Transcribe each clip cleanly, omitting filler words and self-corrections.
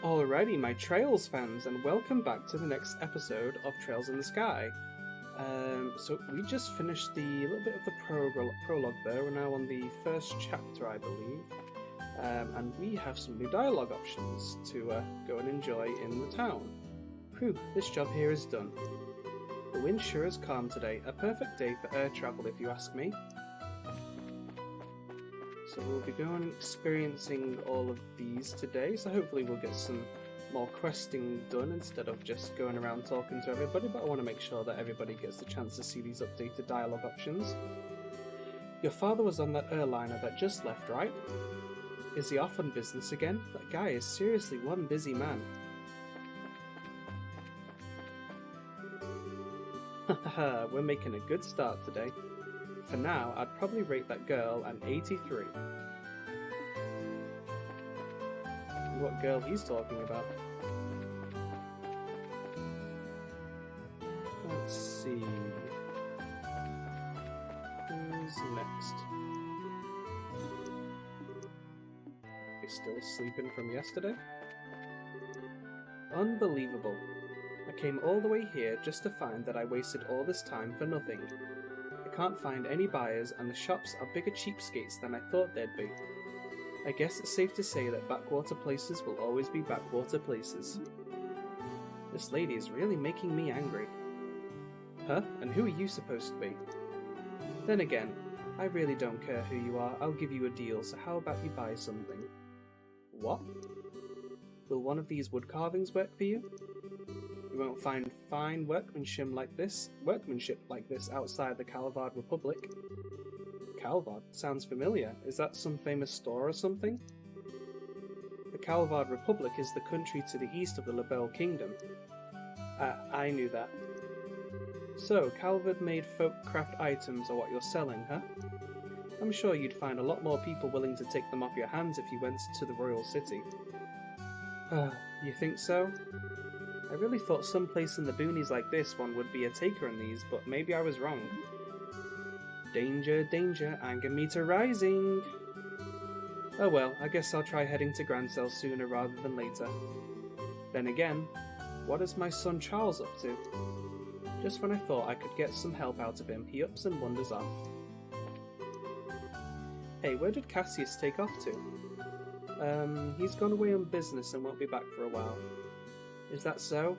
Alrighty, my Trails fans, and welcome back to the next episode of Trails in the Sky. So we just finished the little bit of the prologue there. We're now on the first chapter, I believe, and we have some new dialogue options to go and enjoy in the town. Whew, this job here is done. The wind sure is calm today. A perfect day for air travel, if you ask me. So we'll be going and experiencing all of these today, so hopefully we'll get some more questing done instead of just going around talking to everybody, but I want to make sure that everybody gets the chance to see these updated dialogue options. Your father was on that airliner that just left, right? Is he off on business again? That guy is seriously one busy man. Haha, we're making a good start today. For now, I'd probably rate that girl an 83. What girl he's talking about? Let's see. Who's next? He's still sleeping from yesterday? Unbelievable. I came all the way here just to find that I wasted all this time for nothing. I can't find any buyers, and the shops are bigger cheapskates than I thought they'd be. I guess it's safe to say that backwater places will always be backwater places. This lady is really making me angry. Huh? And who are you supposed to be? Then again, I really don't care who you are. I'll give you a deal, so how about you buy something? What? Will one of these wood carvings work for you? You won't find fine workmanship like this outside the Calvard Republic. Calvard? Sounds familiar. Is that some famous store or something? The Calvard Republic is the country to the east of the Labelle Kingdom. I knew that. So, Calvard-made folk craft items are what you're selling, huh? I'm sure you'd find a lot more people willing to take them off your hands if you went to the royal city. You think so? I really thought someplace in the boonies like this one would be a taker in these, but maybe I was wrong. Danger, danger, anger meter rising! Oh well, I guess I'll try heading to Grancel sooner rather than later. Then again, what is my son Charles up to? Just when I thought I could get some help out of him, he ups and wanders off. Hey, where did Cassius take off to? He's gone away on business and won't be back for a while. Is that so?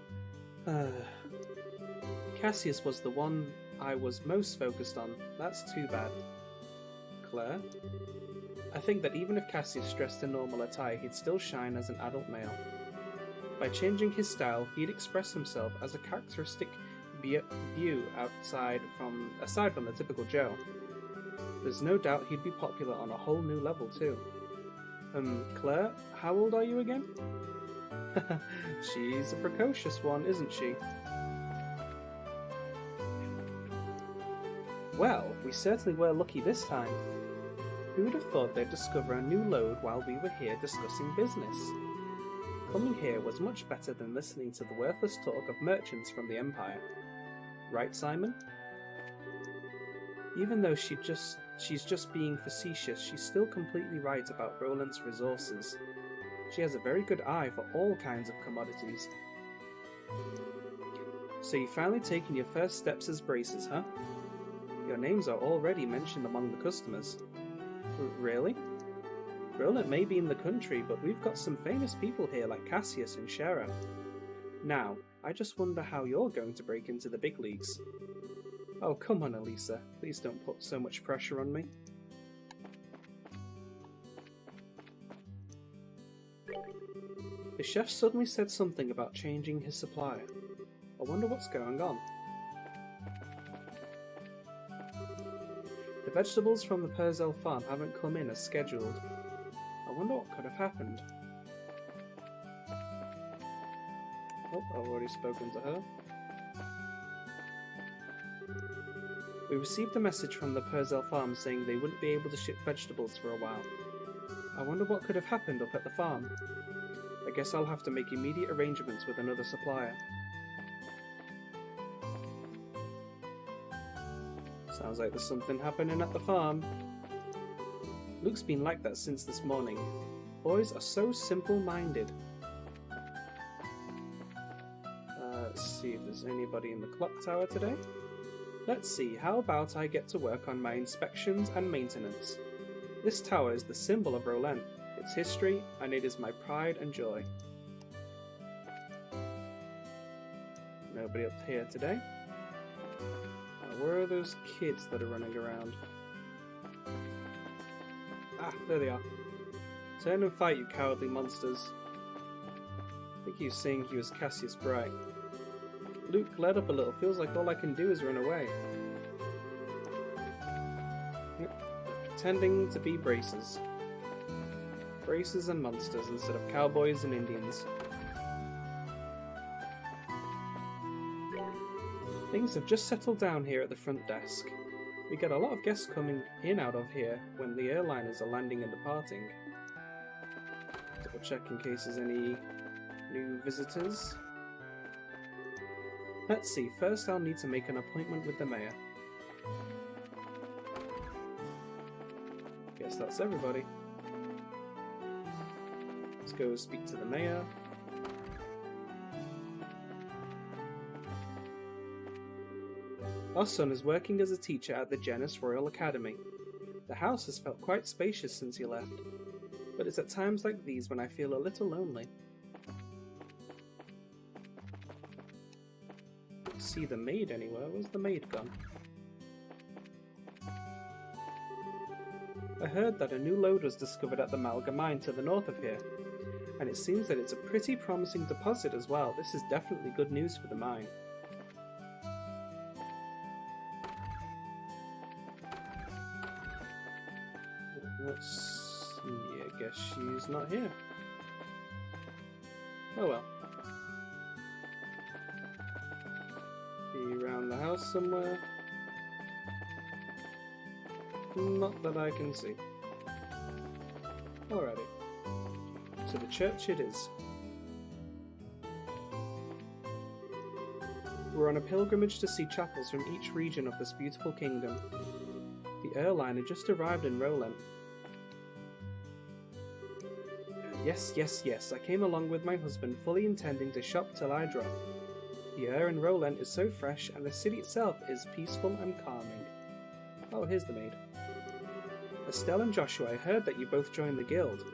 Cassius was the one I was most focused on. That's too bad. Claire? I think that even if Cassius dressed in normal attire, he'd still shine as an adult male. By changing his style, he'd express himself as a characteristic view aside from the typical Joe. There's no doubt he'd be popular on a whole new level too. Claire, how old are you again? She's a precocious one, isn't she? Well, we certainly were lucky this time. Who would have thought they'd discover a new lode while we were here discussing business? Coming here was much better than listening to the worthless talk of merchants from the Empire. Right, Simon? Even though she's just being facetious, she's still completely right about Roland's resources. She has a very good eye for all kinds of commodities. So you've finally taken your first steps as braces, huh? Your names are already mentioned among the customers. Really? Roland may be in the country, but we've got some famous people here like Cassius and Shara. Now, I just wonder how you're going to break into the big leagues. Oh, come on, Elisa. Please don't put so much pressure on me. The chef suddenly said something about changing his supplier. I wonder what's going on. The vegetables from the Purcell farm haven't come in as scheduled. I wonder what could have happened. Oh, I've already spoken to her. We received a message from the Purcell farm saying they wouldn't be able to ship vegetables for a while. I wonder what could have happened up at the farm. I guess I'll have to make immediate arrangements with another supplier. Sounds like there's something happening at the farm. Luke's been like that since this morning. Boys are so simple-minded. Let's see if there's anybody in the clock tower today. Let's see, how about I get to work on my inspections and maintenance? This tower is the symbol of Roland, its history, and it is my pride and joy. Nobody up here today. Where are those kids that are running around? Ah, there they are. Turn and fight, you cowardly monsters. I think he was saying he was Cassius Bright. Luke, let up a little. Feels like all I can do is run away. Pretending to be braces. Braces and monsters instead of cowboys and Indians. Things have just settled down here at the front desk. We get a lot of guests coming in out of here when the airliners are landing and departing. Double check in case there's any new visitors. Let's see, first I'll need to make an appointment with the mayor. Guess that's everybody. Let's go speak to the mayor. Our son is working as a teacher at the Janus Royal Academy. The house has felt quite spacious since he left, but it's at times like these when I feel a little lonely. See the maid anywhere? Where's the maid gone? I heard that a new lode was discovered at the Malga mine to the north of here, and it seems that it's a pretty promising deposit as well. This is definitely good news for the mine. Let's see, I guess she's not here. Oh well. Be around the house somewhere. Not that I can see. Alrighty. To the church it is. We're on a pilgrimage to see chapels from each region of this beautiful kingdom. The airliner just arrived in Roland. Yes, I came along with my husband, fully intending to shop till I drop. The air in Roland is so fresh, and the city itself is peaceful and calming. Oh, here's the maid. Estelle and Joshua, I heard that you both joined the guild.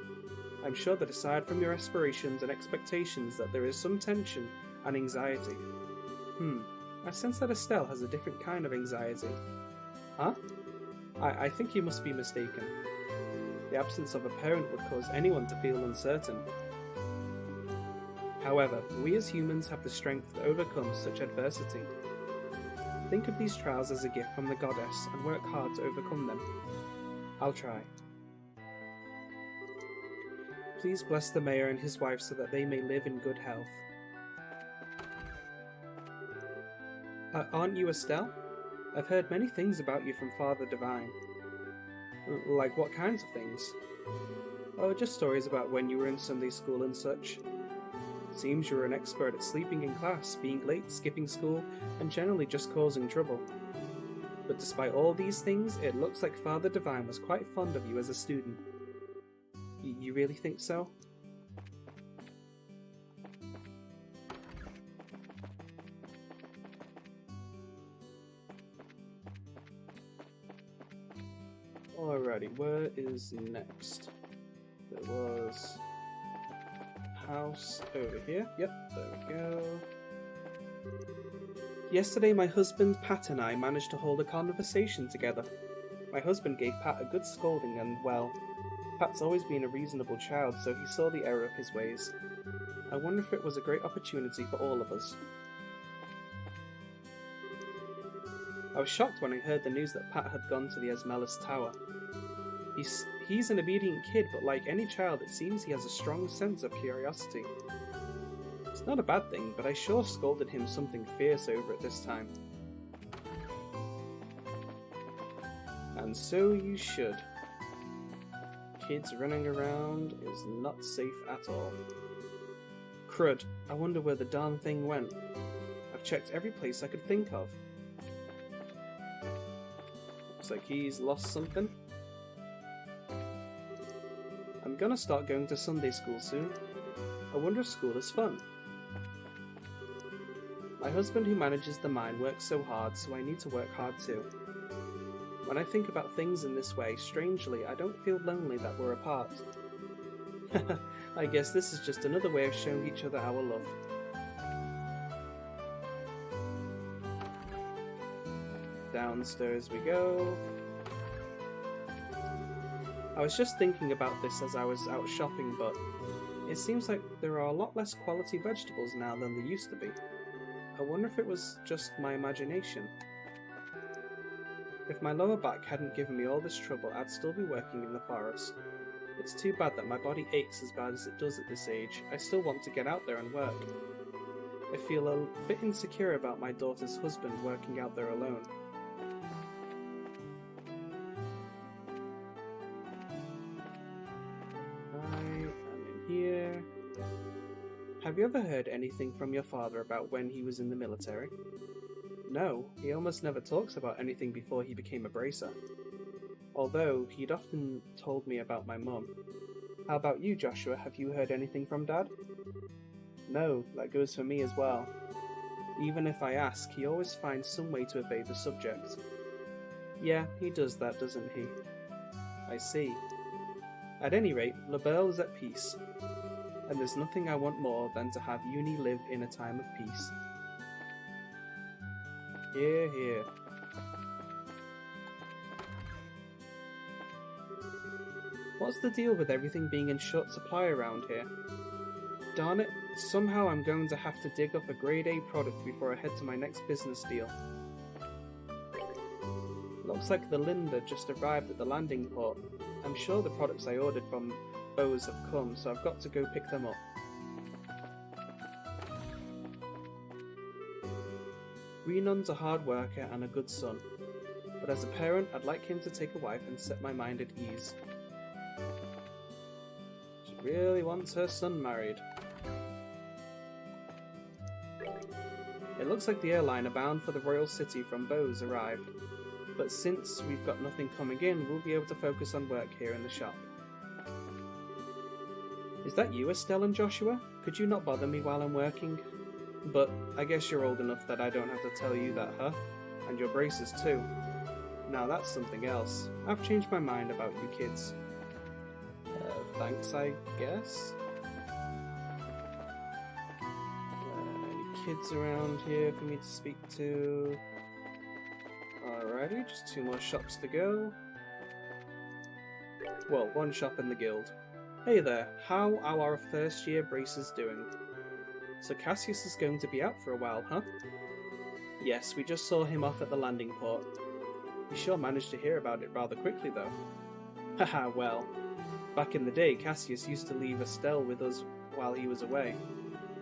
I'm sure that aside from your aspirations and expectations that there is some tension and anxiety. I sense that Estelle has a different kind of anxiety. Huh? I think you must be mistaken. The absence of a parent would cause anyone to feel uncertain. However, we as humans have the strength to overcome such adversity. Think of these trials as a gift from the goddess and work hard to overcome them. I'll try. Please bless the mayor and his wife so that they may live in good health. Aren't you Estelle? I've heard many things about you from Father Divine. Like what kinds of things? Oh, just stories about when you were in Sunday school and such. Seems you're an expert at sleeping in class, being late, skipping school, and generally just causing trouble. But despite all these things, it looks like Father Divine was quite fond of you as a student. You really think so? Alrighty, where is next? There was house over here. Yep, there we go. Yesterday my husband Pat and I managed to hold a conversation together. My husband gave Pat a good scolding and, well, Pat's always been a reasonable child, so he saw the error of his ways. I wonder if it was a great opportunity for all of us. I was shocked when I heard the news that Pat had gone to the Esmelis Tower. He's an obedient kid, but like any child, it seems he has a strong sense of curiosity. It's not a bad thing, but I sure scolded him something fierce over it this time. And so you should. Kids running around is not safe at all. Crud, I wonder where the darn thing went. I've checked every place I could think of. Looks like he's lost something. I'm gonna start going to Sunday school soon. I wonder if school is fun. My husband who manages the mine works so hard, so I need to work hard too. When I think about things in this way, strangely, I don't feel lonely that we're apart. I guess this is just another way of showing each other our love. Downstairs we go. I was just thinking about this as I was out shopping, but it seems like there are a lot less quality vegetables now than there used to be. I wonder if it was just my imagination. If my lower back hadn't given me all this trouble, I'd still be working in the forest. It's too bad that my body aches as bad as it does at this age. I still want to get out there and work. I feel a bit insecure about my daughter's husband working out there alone. Here. Have you ever heard anything from your father about when he was in the military? No, he almost never talks about anything before he became a bracer. Although, he'd often told me about my mum. How about you, Joshua? Have you heard anything from Dad? No, that goes for me as well. Even if I ask, he always finds some way to evade the subject. Yeah, he does that, doesn't he? I see. At any rate, LaBelle is at peace, and there's nothing I want more than to have Uni live in a time of peace. Hear, hear. What's the deal with everything being in short supply around here? Darn it, somehow I'm going to have to dig up a grade A product before I head to my next business deal. Looks like the Linda just arrived at the landing port. I'm sure the products I ordered from Bose have come, so I've got to go pick them up. Renon's a hard worker and a good son, but as a parent I'd like him to take a wife and set my mind at ease. She really wants her son married. It looks like the airliner bound for the Royal City from Bose arrived. But since we've got nothing coming in, we'll be able to focus on work here in the shop. Is that you, Estelle and Joshua? Could you not bother me while I'm working? But I guess you're old enough that I don't have to tell you that, huh? And your braces too. Now that's something else. I've changed my mind about you kids. Thanks, I guess? Any kids around here for me to speak to? Alrighty, just 2 more shops to go. Well, 1 shop in the guild. Hey there, how are our first year braces doing? So Cassius is going to be out for a while, huh? Yes, we just saw him off at the landing port. We sure managed to hear about it rather quickly though. Haha, well, back in the day Cassius used to leave Estelle with us while he was away.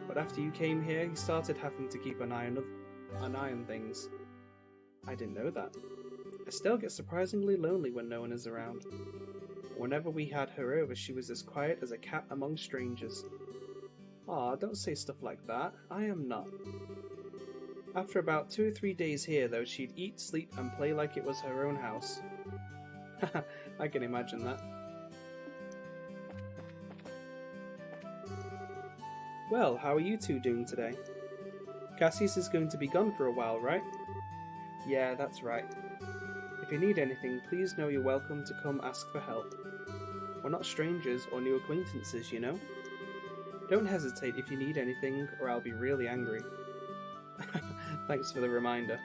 But after you came here, he started having to keep an eye on things. I didn't know that. Estelle gets surprisingly lonely when no one is around. Whenever we had her over, she was as quiet as a cat among strangers. Aw, don't say stuff like that. I am not. After about 2 or 3 days here, though, she'd eat, sleep, and play like it was her own house. Haha, I can imagine that. Well, how are you two doing today? Cassius is going to be gone for a while, right? Yeah, that's right. If you need anything, please know you're welcome to come ask for help. We're not strangers or new acquaintances, you know? Don't hesitate if you need anything, or I'll be really angry. Thanks for the reminder.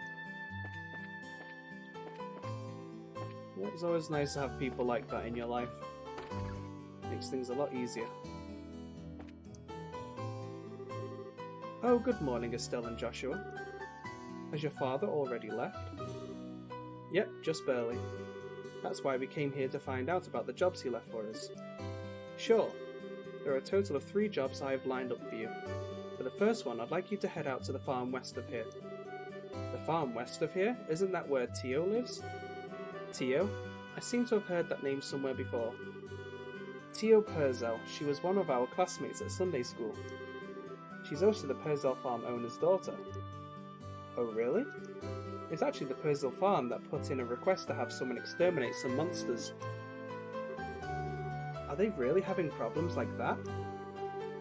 It's always nice to have people like that in your life. Makes things a lot easier. Oh, good morning, Estelle and Joshua. Has your father already left? Yep, just barely. That's why we came here to find out about the jobs he left for us. Sure. There are a total of 3 jobs I have lined up for you. For the first one, I'd like you to head out to the farm west of here. The farm west of here? Isn't that where Tio lives? Tio? I seem to have heard that name somewhere before. Tio Purzel. She was one of our classmates at Sunday school. She's also the Purzel farm owner's daughter. Oh really? It's actually the Purzel farm that put in a request to have someone exterminate some monsters. Are they really having problems like that?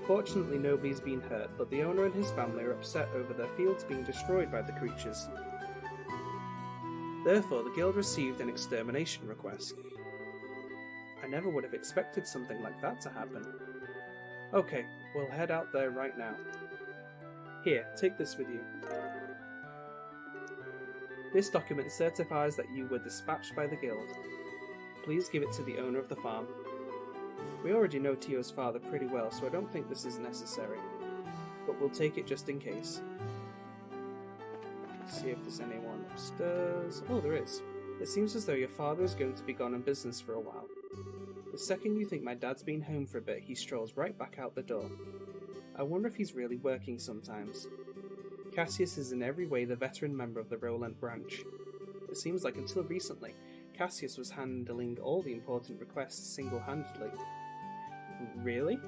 Fortunately, nobody's been hurt, but the owner and his family are upset over their fields being destroyed by the creatures. Therefore, the guild received an extermination request. I never would have expected something like that to happen. Okay, we'll head out there right now. Here, take this with you. This document certifies that you were dispatched by the guild. Please give it to the owner of the farm. We already know Tio's father pretty well, so I don't think this is necessary. But we'll take it just in case. See if there's anyone upstairs. Oh, there is. It seems as though your father is going to be gone on business for a while. The second you think my dad's been home for a bit, he strolls right back out the door. I wonder if he's really working sometimes. Cassius is in every way the veteran member of the Roland branch. It seems like until recently, Cassius was handling all the important requests single-handedly. Really?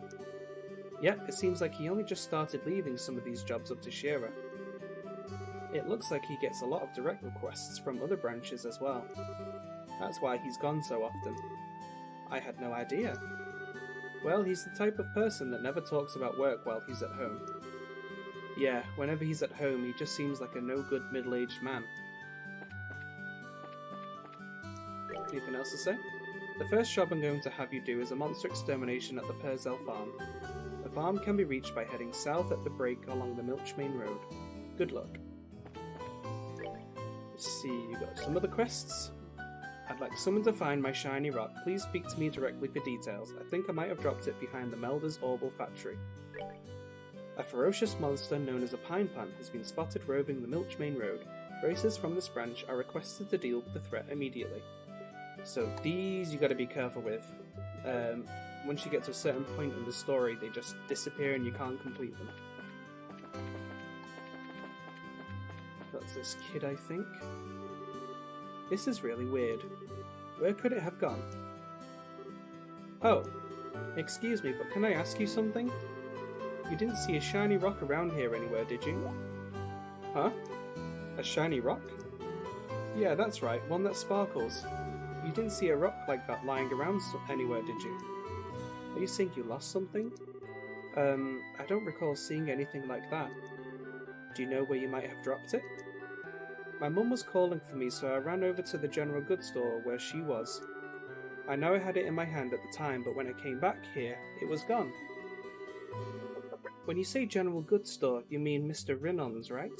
Yep, it seems like he only just started leaving some of these jobs up to Shira. It looks like he gets a lot of direct requests from other branches as well. That's why he's gone so often. I had no idea. Well, he's the type of person that never talks about work while he's at home. Yeah, whenever he's at home, he just seems like a no-good middle-aged man. Anything else to say? The first job I'm going to have you do is a monster extermination at the Perzel farm. The farm can be reached by heading south at the break along the Milchmain Road. Good luck. Let's see, you got some other quests? I'd like someone to find my shiny rock. Please speak to me directly for details. I think I might have dropped it behind the Melder's Orbital factory. A ferocious monster known as a pine plant has been spotted roving the Milchmain Road. Racers from this branch are requested to deal with the threat immediately. So these you gotta be careful with. Once you get to a certain point in the story, they just disappear and you can't complete them. That's this kid, I think. This is really weird. Where could it have gone? Oh, excuse me, but can I ask you something? You didn't see a shiny rock around here anywhere, did you? Huh? A shiny rock? Yeah, that's right, one that sparkles. You didn't see a rock like that lying around anywhere, did you? Are you saying you lost something? I don't recall seeing anything like that. Do you know where you might have dropped it? My mum was calling for me, so I ran over to the general goods store where she was. I know I had it in my hand at the time, but when I came back here, it was gone. When you say general goods store, you mean Mr. Rinnon's, right?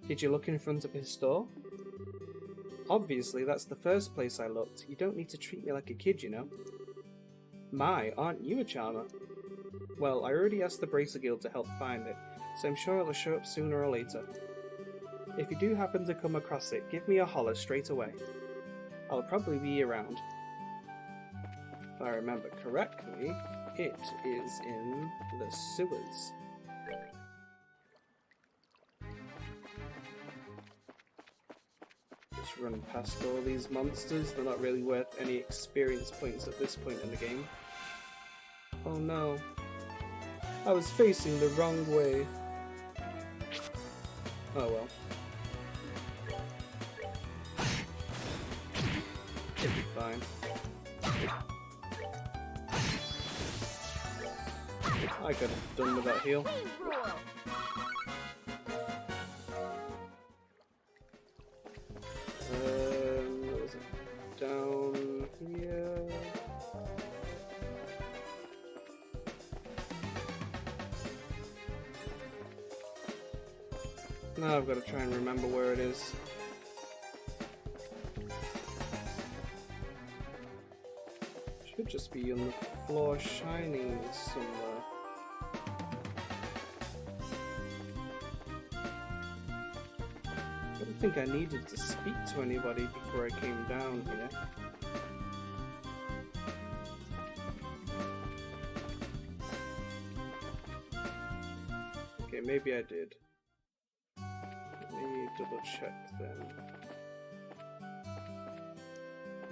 Did you look in front of his store? Obviously, that's the first place I looked. You don't need to treat me like a kid, you know. My, aren't you a charmer? Well, I already asked the Bracer Guild to help find it, so I'm sure it'll show up sooner or later. If you do happen to come across it, give me a holler straight away. I'll probably be around. If I remember correctly, it is in the sewers. Just running past all these monsters, they're not really worth any experience points at this point in the game. Oh no. I was facing the wrong way. Oh well. It'll be fine. I could have done with that heal. What was it? Down here. Now I've got to try and remember where it is. Should just be on the floor shining somewhere. I don't think I needed to speak to anybody before I came down here. Okay, maybe I did. Let me double check then.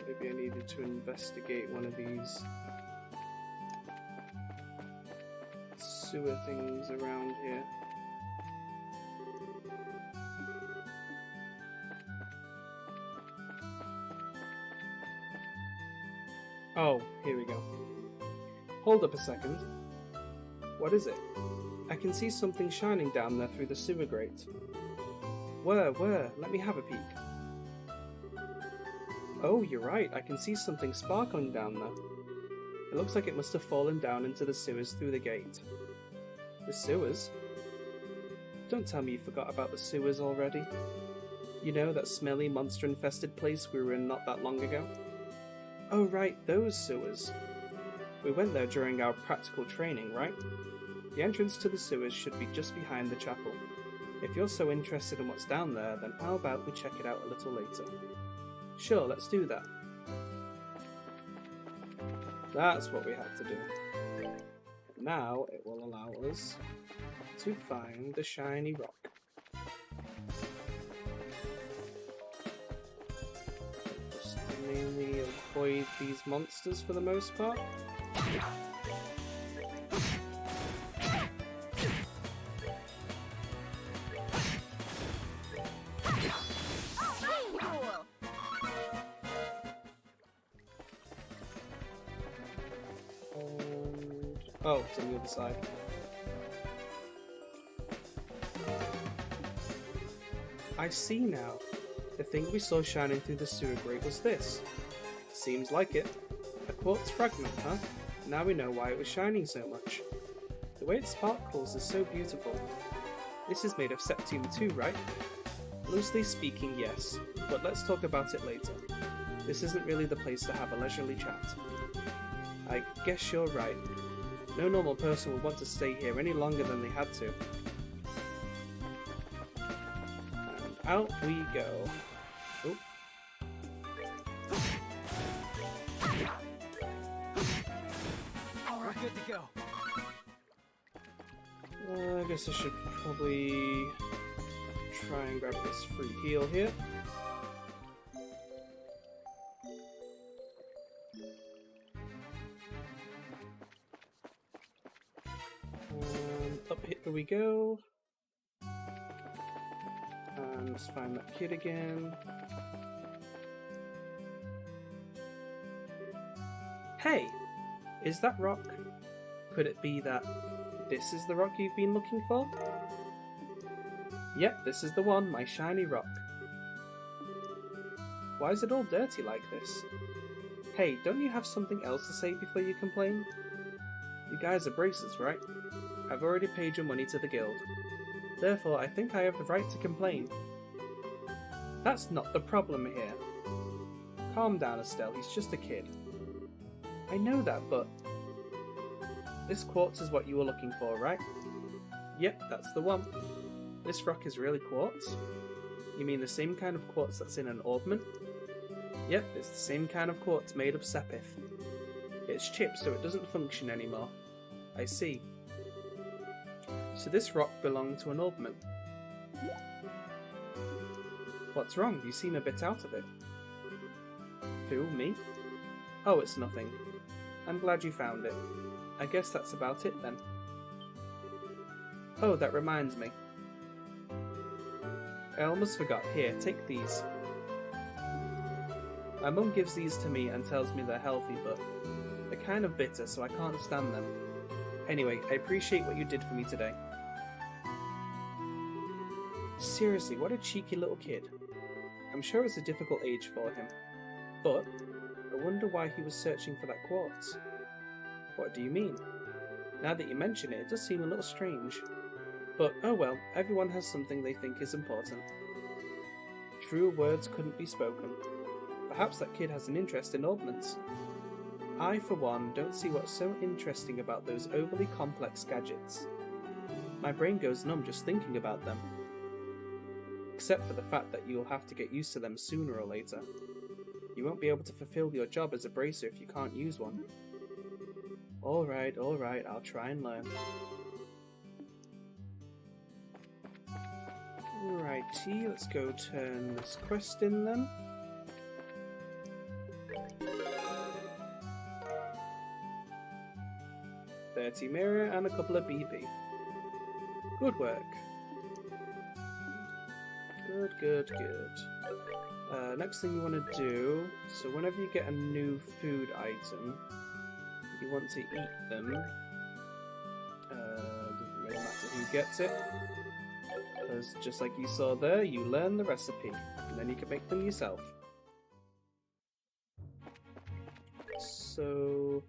Maybe I needed to investigate one of these sewer things around here. Oh, here we go. Hold up a second. What is it? I can see something shining down there through the sewer grate. Where? Let me have a peek. Oh, you're right, I can see something sparkling down there. It looks like it must have fallen down into the sewers through the gate. The sewers? Don't tell me you forgot about the sewers already. You know, that smelly, monster-infested place we were in not that long ago? Oh right, those sewers. We went there during our practical training, right? The entrance to the sewers should be just behind the chapel. If you're so interested in what's down there, then how about we check it out a little later? Sure, let's do that. That's what we had to do. Now it will allow us to find the shiny rock. Just mainly avoid these monsters for the most part. Oh, it's on the other side. I see now. The thing we saw shining through the sewer grate was this. Seems like it. A quartz fragment, huh? Now we know why it was shining so much. The way it sparkles is so beautiful. This is made of septium too, right? Loosely speaking, yes, but let's talk about it later. This isn't really the place to have a leisurely chat. I guess you're right. No normal person would want to stay here any longer than they had to. And out we go. Oh. We're good to go. I guess I should probably try and grab this free heal here. Up here we go. And let's find that kid again. Hey! Is that rock? Could it be that this is the rock you've been looking for? Yep, this is the one, my shiny rock. Why is it all dirty like this? Hey, don't you have something else to say before you complain? You guys are bracers, right? I've already paid your money to the guild. Therefore, I think I have the right to complain. That's not the problem here. Calm down, Estelle, he's just a kid. I know that, but... This quartz is what you were looking for, right? Yep, that's the one. This rock is really quartz? You mean the same kind of quartz that's in an orbment? Yep, it's the same kind of quartz made of sepith. It's chipped so it doesn't function anymore. I see. So this rock belonged to an orbment. What's wrong? You seem a bit out of it. Who, me? Oh, it's nothing. I'm glad you found it. I guess that's about it then. Oh, that reminds me. I almost forgot. Here, take these. My mum gives these to me and tells me they're healthy, but they're kind of bitter, so I can't stand them. Anyway, I appreciate what you did for me today. Seriously, what a cheeky little kid. I'm sure it's a difficult age for him. But, I wonder why he was searching for that quartz. What do you mean? Now that you mention it, it does seem a little strange. But, oh well, everyone has something they think is important. Truer words couldn't be spoken. Perhaps that kid has an interest in ordnance. I, for one, don't see what's so interesting about those overly complex gadgets. My brain goes numb just thinking about them. Except for the fact that you'll have to get used to them sooner or later. You won't be able to fulfill your job as a bracer if you can't use one. Alright, I'll try and learn. Righty, let's go turn this quest in then. $30 mirror and a couple of BP. Good work. Good. Next thing you want to do, so whenever you get a new food item, you want to eat them gets it. Because just like you saw there, you learn the recipe, and then you can make them yourself. So,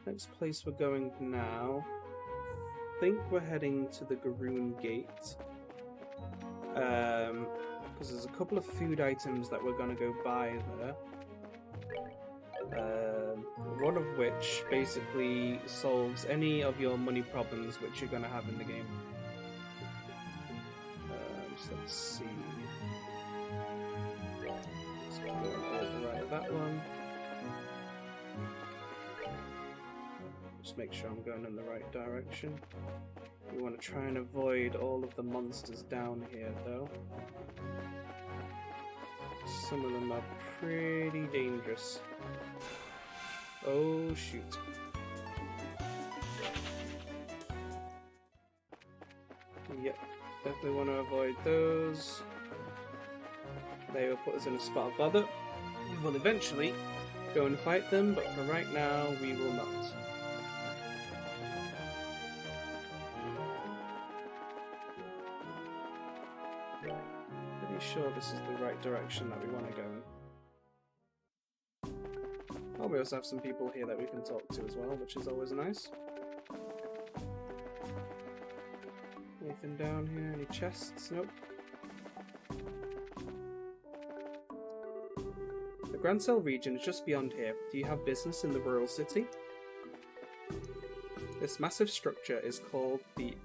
next place we're going now, I think we're heading to the Garoon Gate. Because there's a couple of food items that we're going to go buy there. One of which basically solves any of your money problems which you're going to have in the game. So let's see. Let's go right at that one. Just make sure I'm going in the right direction. We want to try and avoid all of the monsters down here though. Some of them are pretty dangerous. Oh shoot. Yep, definitely want to avoid those. They will put us in a spot of bother. We will eventually go and fight them, but for right now we will not. Pretty sure this is the right direction that we want to go in. Oh, we also have some people here that we can talk to as well, which is always nice. Anything down here? Any chests? Nope. The Grand Cell region is just beyond here. Do you have business in the Royal City? This massive structure is called the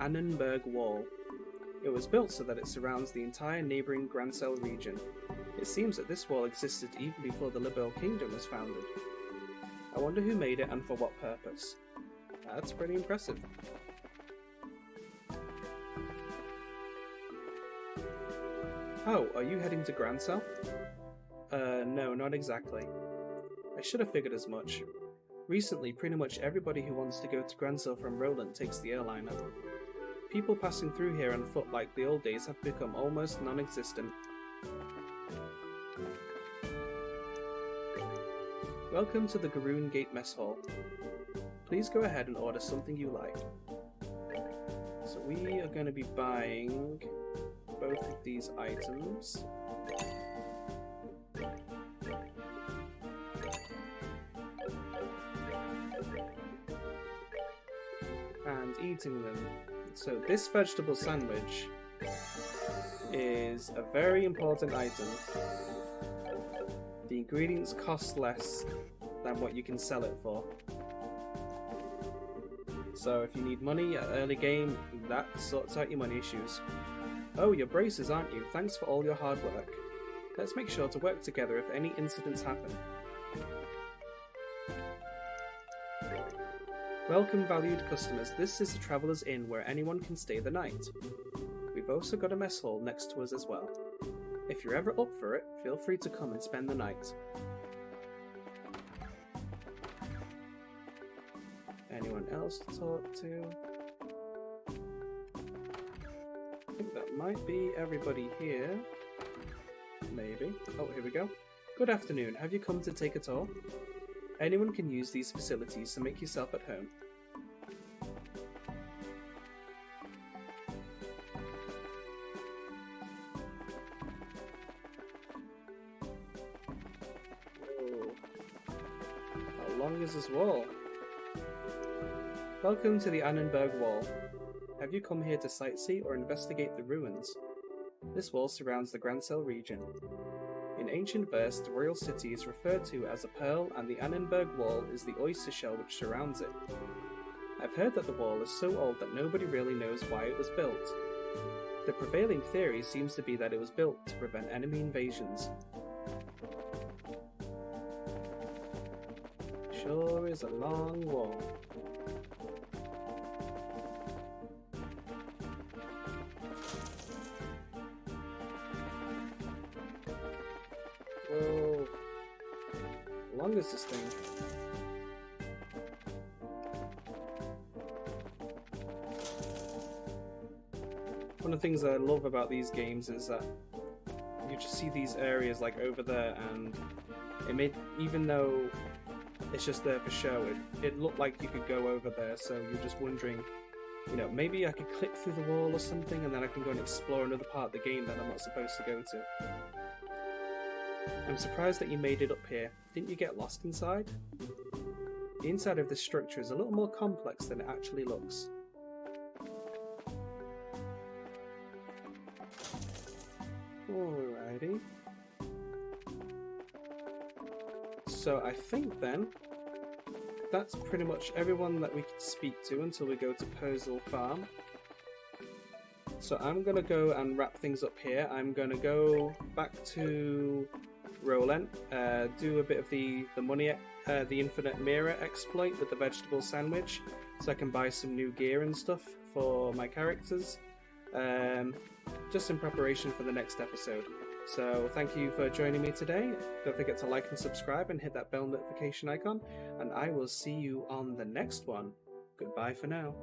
Annenberg Wall. It was built so that it surrounds the entire neighbouring Grand Cell region. It seems that this wall existed even before the Liberal Kingdom was founded. I wonder who made it and for what purpose. That's pretty impressive. Oh, are you heading to Grand Cell? No, not exactly. I should have figured as much. Recently, pretty much everybody who wants to go to Grand Cell from Roland takes the airliner. People passing through here on foot like the old days have become almost non-existent. Welcome to the Garoon Gate Mess Hall. Please go ahead and order something you like. So we are going to be buying both of these items. And eating them. So this vegetable sandwich is a very important item. The ingredients cost less than what you can sell it for. So if you need money at early game, that sorts out your money issues. Oh, you're braces, aren't you? Thanks for all your hard work. Let's make sure to work together if any incidents happen. Welcome, valued customers. This is the Traveller's Inn where anyone can stay the night. We've also got a mess hall next to us as well. If you're ever up for it, feel free to come and spend the night. Anyone else to talk to? I think that might be everybody here. Maybe. Oh, here we go. Good afternoon. Have you come to take a tour? Anyone can use these facilities, so make yourself at home. Whoa. How long is this wall? Welcome to the Annenberg Wall. Have you come here to sightsee or investigate the ruins? This wall surrounds the Grand Cell region. In ancient verse, the royal city is referred to as a pearl, and the Annenberg Wall is the oyster shell which surrounds it. I've heard that the wall is so old that nobody really knows why it was built. The prevailing theory seems to be that it was built to prevent enemy invasions. Sure is a long wall. Whoa. How long is this thing? One of the things I love about these games is that you just see these areas like over there, and it made, even though it's just there for show, it looked like you could go over there, so you're just wondering You know, maybe I could click through the wall or something, and then I can go and explore another part of the game that I'm not supposed to go to. I'm surprised that you made it up here. Didn't you get lost inside? The inside of this structure is a little more complex than it actually looks. Alrighty. So I think then that's pretty much everyone that we can speak to until we go to Purzel Farm. So I'm going to go and wrap things up here. I'm going to go back to Roland, do a bit of the money, the infinite mirror exploit with the vegetable sandwich, so I can buy some new gear and stuff for my characters, just in preparation for the next episode. So thank you for joining me today. Don't forget to like and subscribe and hit that bell notification icon, and I will see you on the next one. Goodbye for now.